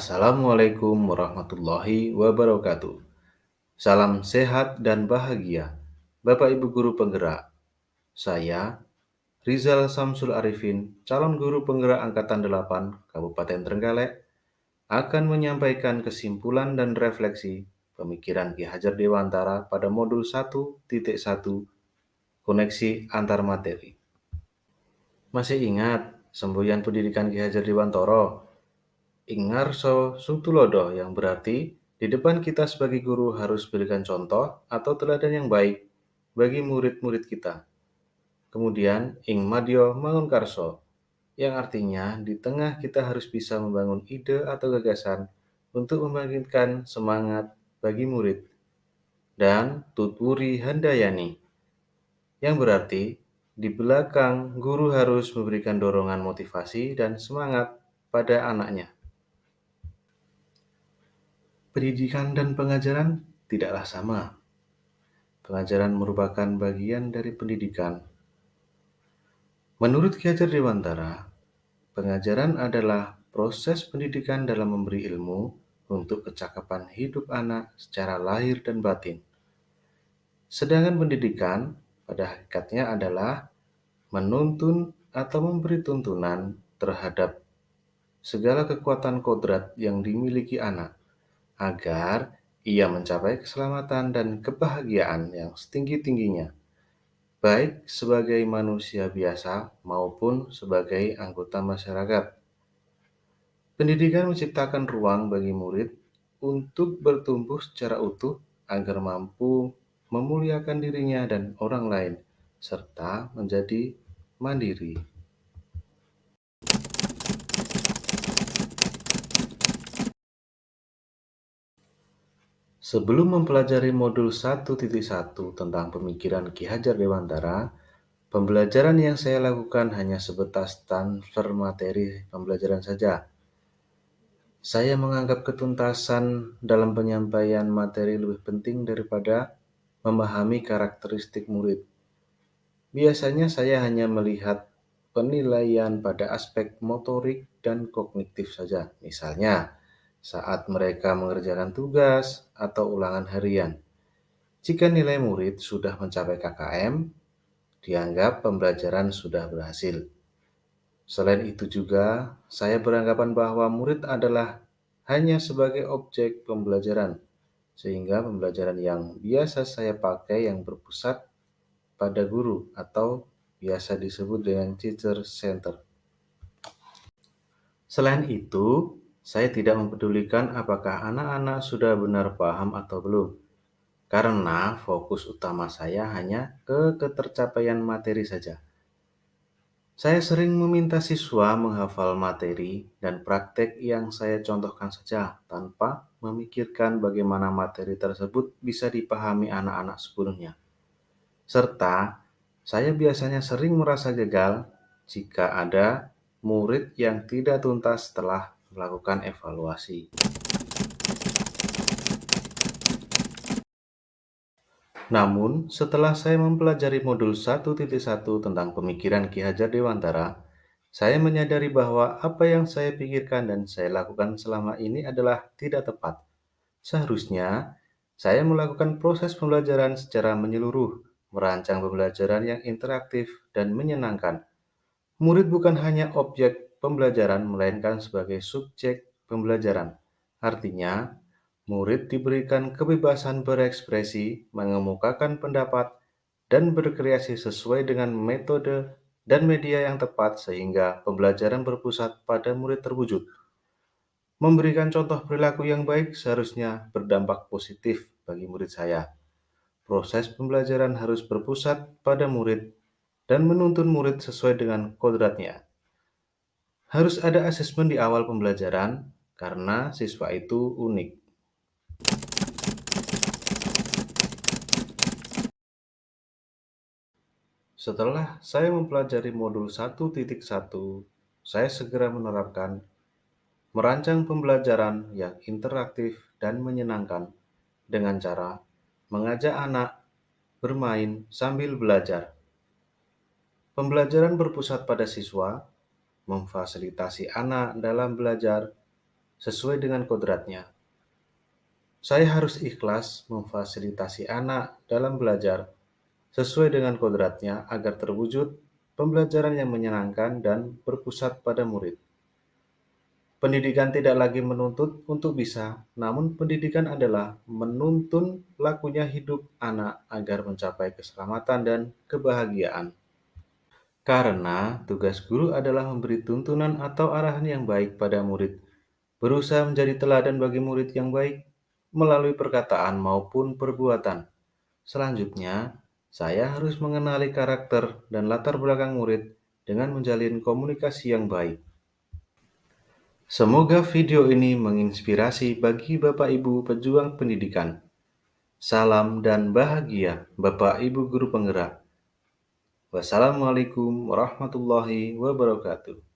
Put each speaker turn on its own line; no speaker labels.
Assalamualaikum warahmatullahi wabarakatuh. Salam sehat dan bahagia, Bapak Ibu guru penggerak. Saya Rizal Samsul Arifin, calon guru penggerak Angkatan 8 Kabupaten Trenggalek, akan menyampaikan kesimpulan dan refleksi pemikiran Ki Hajar Dewantara pada modul 1.1 koneksi antar materi. Masih ingat semboyan pendidikan Ki Hajar Dewantara? Ingarso Sungtulodo, yang berarti di depan kita sebagai guru harus berikan contoh atau teladan yang baik bagi murid-murid kita. Kemudian Ing Madyo Mangunkarso, yang artinya di tengah kita harus bisa membangun ide atau gagasan untuk membangkitkan semangat bagi murid. Dan Tutwuri Handayani, yang berarti di belakang guru harus memberikan dorongan motivasi dan semangat pada anaknya. Pendidikan dan pengajaran tidaklah sama. Pengajaran merupakan bagian dari pendidikan. Menurut Ki Hajar Dewantara, pengajaran adalah proses pendidikan dalam memberi ilmu untuk kecakapan hidup anak secara lahir dan batin. Sedangkan pendidikan pada hakikatnya adalah menuntun atau memberi tuntunan terhadap segala kekuatan kodrat yang dimiliki anak, agar ia mencapai keselamatan dan kebahagiaan yang setinggi-tingginya, baik sebagai manusia biasa maupun sebagai anggota masyarakat. Pendidikan menciptakan ruang bagi murid untuk bertumbuh secara utuh agar mampu memuliakan dirinya dan orang lain, serta menjadi mandiri. Sebelum mempelajari modul 1.1 tentang pemikiran Ki Hajar Dewantara, pembelajaran yang saya lakukan hanya sebatas transfer materi pembelajaran saja. Saya menganggap ketuntasan dalam penyampaian materi lebih penting daripada memahami karakteristik murid. Biasanya saya hanya melihat penilaian pada aspek motorik dan kognitif saja, misalnya saat mereka mengerjakan tugas atau ulangan harian. Jika nilai murid sudah mencapai KKM, dianggap pembelajaran sudah berhasil. Selain itu juga, saya beranggapan bahwa murid adalah hanya sebagai objek pembelajaran, sehingga pembelajaran yang biasa saya pakai yang berpusat pada guru atau biasa disebut dengan teacher center. Selain itu, saya tidak mempedulikan apakah anak-anak sudah benar paham atau belum, karena fokus utama saya hanya ke ketercapaian materi saja. Saya sering meminta siswa menghafal materi dan praktek yang saya contohkan saja, tanpa memikirkan bagaimana materi tersebut bisa dipahami anak-anak sepenuhnya. Serta, saya biasanya sering merasa gagal jika ada murid yang tidak tuntas setelah melakukan evaluasi. Namun, setelah saya mempelajari modul 1.1 tentang pemikiran Ki Hajar Dewantara, saya menyadari bahwa apa yang saya pikirkan dan saya lakukan selama ini adalah tidak tepat. Seharusnya, saya melakukan proses pembelajaran secara menyeluruh, merancang pembelajaran yang interaktif dan menyenangkan. Murid bukan hanya objek pembelajaran, melainkan sebagai subjek pembelajaran. Artinya, murid diberikan kebebasan berekspresi, mengemukakan pendapat, dan berkreasi sesuai dengan metode dan media yang tepat sehingga pembelajaran berpusat pada murid terwujud. Memberikan contoh perilaku yang baik seharusnya berdampak positif bagi murid saya. Proses pembelajaran harus berpusat pada murid dan menuntun murid sesuai dengan kodratnya. Harus ada asesmen di awal pembelajaran karena siswa itu unik. Setelah saya mempelajari modul 1.1, saya segera menerapkan merancang pembelajaran yang interaktif dan menyenangkan dengan cara mengajak anak bermain sambil belajar. Pembelajaran berpusat pada siswa, memfasilitasi anak dalam belajar, sesuai dengan kodratnya. Saya harus ikhlas memfasilitasi anak dalam belajar sesuai dengan kodratnya agar terwujud pembelajaran yang menyenangkan dan berpusat pada murid. Pendidikan tidak lagi menuntut untuk bisa, namun pendidikan adalah menuntun lakunya hidup anak agar mencapai keselamatan dan kebahagiaan. Karena tugas guru adalah memberi tuntunan atau arahan yang baik pada murid, berusaha menjadi teladan bagi murid yang baik melalui perkataan maupun perbuatan. Selanjutnya, saya harus mengenali karakter dan latar belakang murid dengan menjalin komunikasi yang baik. Semoga video ini menginspirasi bagi Bapak Ibu pejuang pendidikan. Salam dan bahagia, Bapak Ibu guru penggerak. Wassalamualaikum warahmatullahi wabarakatuh.